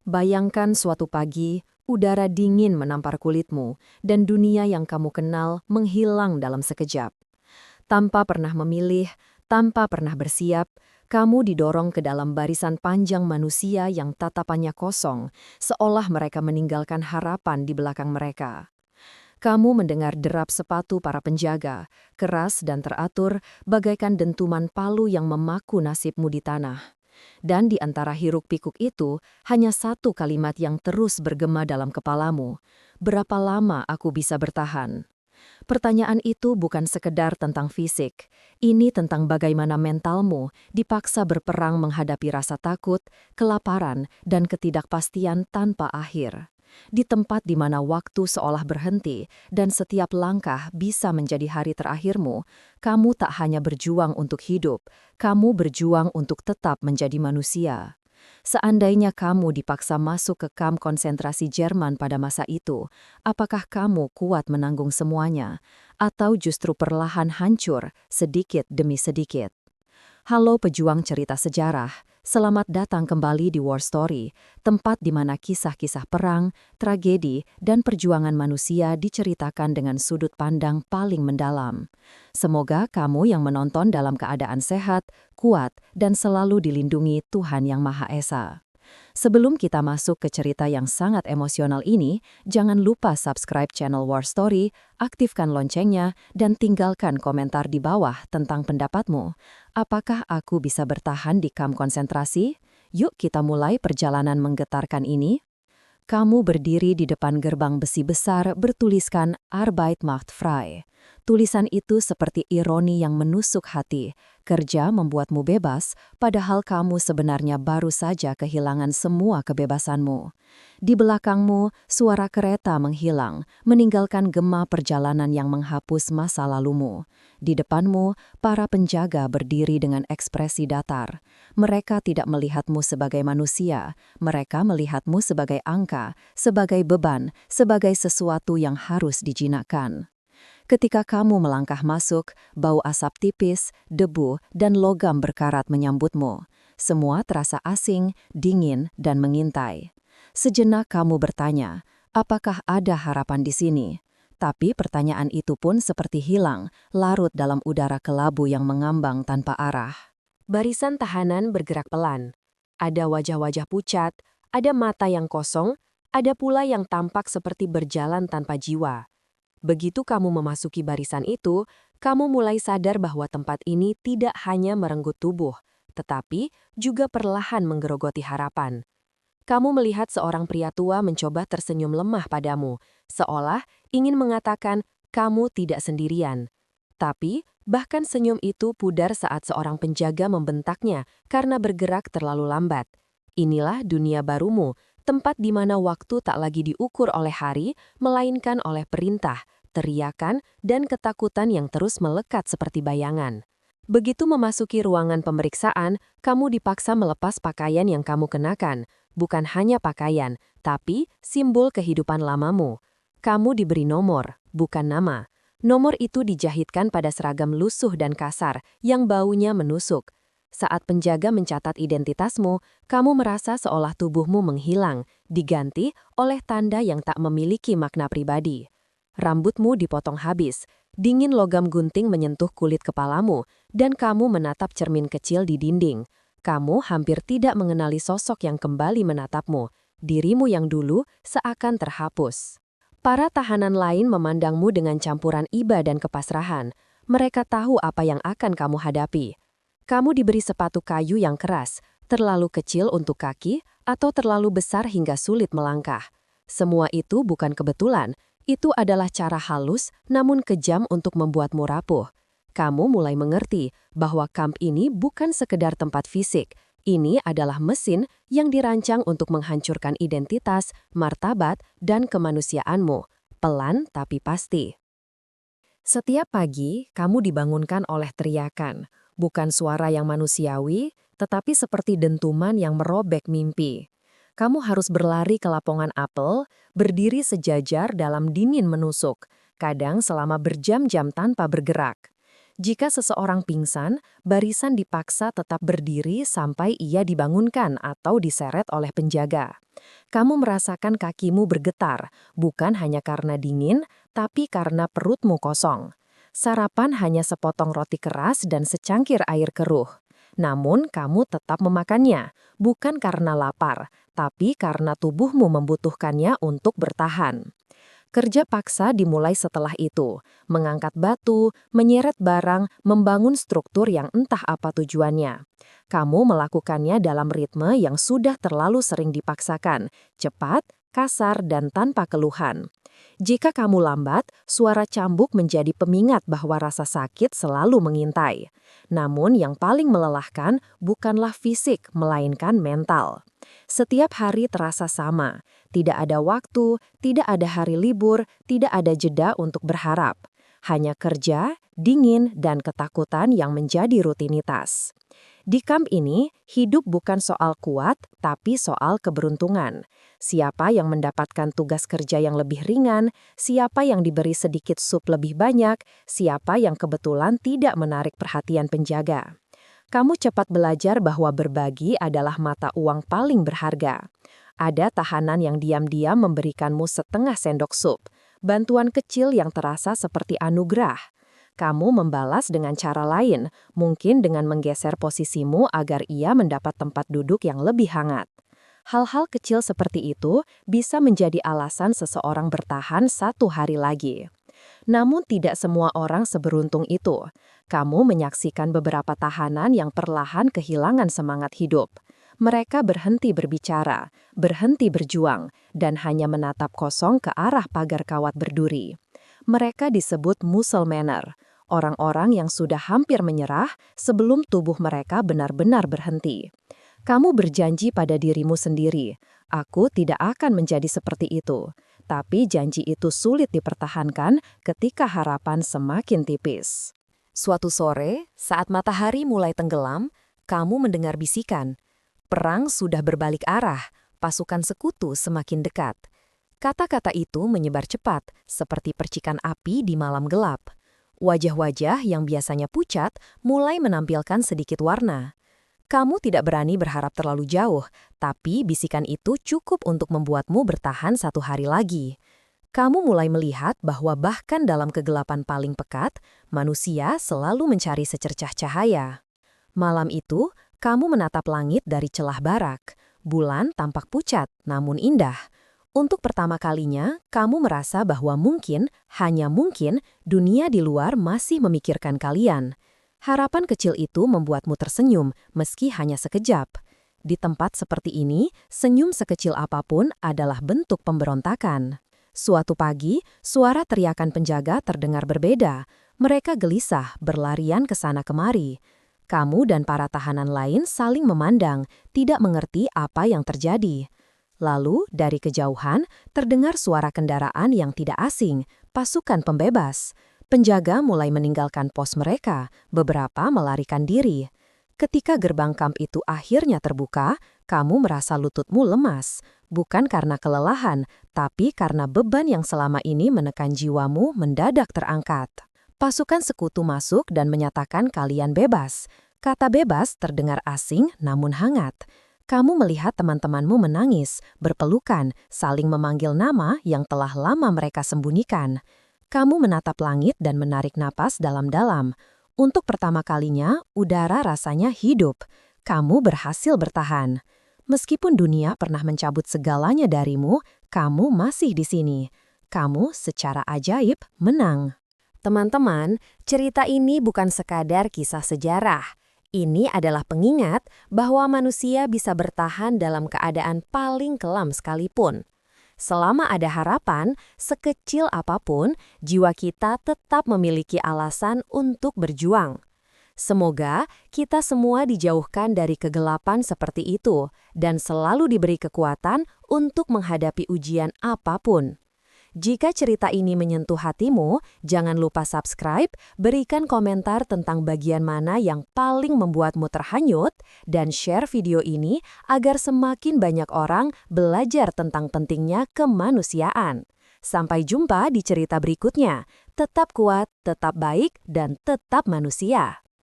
Bayangkan suatu pagi, udara dingin menampar kulitmu, dan dunia yang kamu kenal menghilang dalam sekejap. Tanpa pernah memilih, tanpa pernah bersiap, kamu didorong ke dalam barisan panjang manusia yang tatapannya kosong, seolah mereka meninggalkan harapan di belakang mereka. Kamu mendengar derap sepatu para penjaga, keras dan teratur, bagaikan dentuman palu yang memaku nasibmu di tanah. Dan di antara hiruk-pikuk itu, hanya satu kalimat yang terus bergema dalam kepalamu. Berapa lama aku bisa bertahan? Pertanyaan itu bukan sekedar tentang fisik. Ini tentang bagaimana mentalmu dipaksa berperang menghadapi rasa takut, kelaparan, dan ketidakpastian tanpa akhir. Di tempat di mana waktu seolah berhenti dan setiap langkah bisa menjadi hari terakhirmu, kamu tak hanya berjuang untuk hidup, kamu berjuang untuk tetap menjadi manusia. Seandainya kamu dipaksa masuk ke kamp konsentrasi Jerman pada masa itu, apakah kamu kuat menanggung semuanya? Atau justru perlahan hancur, sedikit demi sedikit? Halo pejuang cerita sejarah, selamat datang kembali di War Story, tempat di mana kisah-kisah perang, tragedi, dan perjuangan manusia diceritakan dengan sudut pandang paling mendalam. Semoga kamu yang menonton dalam keadaan sehat, kuat, dan selalu dilindungi Tuhan Yang Maha Esa. Sebelum kita masuk ke cerita yang sangat emosional ini, jangan lupa subscribe channel War Story, aktifkan loncengnya, dan tinggalkan komentar di bawah tentang pendapatmu. Apakah aku bisa bertahan di kamp konsentrasi? Yuk kita mulai perjalanan menggetarkan ini. Kamu berdiri di depan gerbang besi besar bertuliskan Arbeit macht frei. Tulisan itu seperti ironi yang menusuk hati. Kerja membuatmu bebas, padahal kamu sebenarnya baru saja kehilangan semua kebebasanmu. Di belakangmu, suara kereta menghilang, meninggalkan gema perjalanan yang menghapus masa lalumu. Di depanmu, para penjaga berdiri dengan ekspresi datar. Mereka tidak melihatmu sebagai manusia, mereka melihatmu sebagai angka, sebagai beban, sebagai sesuatu yang harus dijinakkan. Ketika kamu melangkah masuk, bau asap tipis, debu, dan logam berkarat menyambutmu. Semua terasa asing, dingin, dan mengintai. Sejenak kamu bertanya, apakah ada harapan di sini? Tapi pertanyaan itu pun seperti hilang, larut dalam udara kelabu yang mengambang tanpa arah. Barisan tahanan bergerak pelan. Ada wajah-wajah pucat, ada mata yang kosong, ada pula yang tampak seperti berjalan tanpa jiwa. Begitu kamu memasuki barisan itu, kamu mulai sadar bahwa tempat ini tidak hanya merenggut tubuh, tetapi juga perlahan menggerogoti harapan. Kamu melihat seorang pria tua mencoba tersenyum lemah padamu, seolah ingin mengatakan kamu tidak sendirian. Tapi, bahkan senyum itu pudar saat seorang penjaga membentaknya karena bergerak terlalu lambat. Inilah dunia barumu, tempat di mana waktu tak lagi diukur oleh hari, melainkan oleh perintah, teriakan, dan ketakutan yang terus melekat seperti bayangan. Begitu memasuki ruangan pemeriksaan, kamu dipaksa melepas pakaian yang kamu kenakan. Bukan hanya pakaian, tapi simbol kehidupan lamamu. Kamu diberi nomor, bukan nama. Nomor itu dijahitkan pada seragam lusuh dan kasar, yang baunya menusuk. Saat penjaga mencatat identitasmu, kamu merasa seolah tubuhmu menghilang, diganti oleh tanda yang tak memiliki makna pribadi. Rambutmu dipotong habis, dingin logam gunting menyentuh kulit kepalamu, dan kamu menatap cermin kecil di dinding. Kamu hampir tidak mengenali sosok yang kembali menatapmu, dirimu yang dulu seakan terhapus. Para tahanan lain memandangmu dengan campuran iba dan kepasrahan. Mereka tahu apa yang akan kamu hadapi. Kamu diberi sepatu kayu yang keras, terlalu kecil untuk kaki, atau terlalu besar hingga sulit melangkah. Semua itu bukan kebetulan, itu adalah cara halus namun kejam untuk membuatmu rapuh. Kamu mulai mengerti bahwa kamp ini bukan sekedar tempat fisik, ini adalah mesin yang dirancang untuk menghancurkan identitas, martabat, dan kemanusiaanmu, pelan tapi pasti. Setiap pagi, kamu dibangunkan oleh teriakan. Bukan suara yang manusiawi, tetapi seperti dentuman yang merobek mimpi. Kamu harus berlari ke lapangan apel, berdiri sejajar dalam dingin menusuk, kadang selama berjam-jam tanpa bergerak. Jika seseorang pingsan, barisan dipaksa tetap berdiri sampai ia dibangunkan atau diseret oleh penjaga. Kamu merasakan kakimu bergetar, bukan hanya karena dingin, tapi karena perutmu kosong. Sarapan hanya sepotong roti keras dan secangkir air keruh. Namun kamu tetap memakannya, bukan karena lapar, tapi karena tubuhmu membutuhkannya untuk bertahan. Kerja paksa dimulai setelah itu, mengangkat batu, menyeret barang, membangun struktur yang entah apa tujuannya. Kamu melakukannya dalam ritme yang sudah terlalu sering dipaksakan, cepat, kasar, dan tanpa keluhan. Jika kamu lambat, suara cambuk menjadi pemingat bahwa rasa sakit selalu mengintai. Namun yang paling melelahkan bukanlah fisik, melainkan mental. Setiap hari terasa sama. Tidak ada waktu, tidak ada hari libur, tidak ada jeda untuk berharap. Hanya kerja, dingin, dan ketakutan yang menjadi rutinitas. Di kamp ini, hidup bukan soal kuat, tapi soal keberuntungan. Siapa yang mendapatkan tugas kerja yang lebih ringan, siapa yang diberi sedikit sup lebih banyak, siapa yang kebetulan tidak menarik perhatian penjaga. Kamu cepat belajar bahwa berbagi adalah mata uang paling berharga. Ada tahanan yang diam-diam memberikanmu setengah sendok sup, bantuan kecil yang terasa seperti anugerah. Kamu membalas dengan cara lain, mungkin dengan menggeser posisimu agar ia mendapat tempat duduk yang lebih hangat. Hal-hal kecil seperti itu bisa menjadi alasan seseorang bertahan 1 hari lagi. Namun tidak semua orang seberuntung itu. Kamu menyaksikan beberapa tahanan yang perlahan kehilangan semangat hidup. Mereka berhenti berbicara, berhenti berjuang, dan hanya menatap kosong ke arah pagar kawat berduri. Mereka disebut muselmanner, orang-orang yang sudah hampir menyerah sebelum tubuh mereka benar-benar berhenti. Kamu berjanji pada dirimu sendiri, aku tidak akan menjadi seperti itu. Tapi janji itu sulit dipertahankan ketika harapan semakin tipis. Suatu sore, saat matahari mulai tenggelam, kamu mendengar bisikan. Perang sudah berbalik arah, pasukan sekutu semakin dekat. Kata-kata itu menyebar cepat, seperti percikan api di malam gelap. Wajah-wajah yang biasanya pucat mulai menampilkan sedikit warna. Kamu tidak berani berharap terlalu jauh, tapi bisikan itu cukup untuk membuatmu bertahan 1 hari lagi. Kamu mulai melihat bahwa bahkan dalam kegelapan paling pekat, manusia selalu mencari secercah cahaya. Malam itu, kamu menatap langit dari celah barak. Bulan tampak pucat, namun indah. Untuk pertama kalinya, kamu merasa bahwa mungkin, hanya mungkin, dunia di luar masih memikirkan kalian. Harapan kecil itu membuatmu tersenyum, meski hanya sekejap. Di tempat seperti ini, senyum sekecil apapun adalah bentuk pemberontakan. Suatu pagi, suara teriakan penjaga terdengar berbeda. Mereka gelisah, berlarian ke sana kemari. Kamu dan para tahanan lain saling memandang, tidak mengerti apa yang terjadi. Lalu, dari kejauhan, terdengar suara kendaraan yang tidak asing, pasukan pembebas. Penjaga mulai meninggalkan pos mereka, beberapa melarikan diri. Ketika gerbang kamp itu akhirnya terbuka, kamu merasa lututmu lemas, bukan karena kelelahan, tapi karena beban yang selama ini menekan jiwamu mendadak terangkat. Pasukan sekutu masuk dan menyatakan kalian bebas. Kata bebas terdengar asing namun hangat. Kamu melihat teman-temanmu menangis, berpelukan, saling memanggil nama yang telah lama mereka sembunyikan. Kamu menatap langit dan menarik napas dalam-dalam. Untuk pertama kalinya, udara rasanya hidup. Kamu berhasil bertahan. Meskipun dunia pernah mencabut segalanya darimu, kamu masih di sini. Kamu secara ajaib menang. Teman-teman, cerita ini bukan sekadar kisah sejarah. Ini adalah pengingat bahwa manusia bisa bertahan dalam keadaan paling kelam sekalipun. Selama ada harapan, sekecil apapun, jiwa kita tetap memiliki alasan untuk berjuang. Semoga kita semua dijauhkan dari kegelapan seperti itu dan selalu diberi kekuatan untuk menghadapi ujian apapun. Jika cerita ini menyentuh hatimu, jangan lupa subscribe, berikan komentar tentang bagian mana yang paling membuatmu terhanyut, dan share video ini agar semakin banyak orang belajar tentang pentingnya kemanusiaan. Sampai jumpa di cerita berikutnya. Tetap kuat, tetap baik, dan tetap manusia.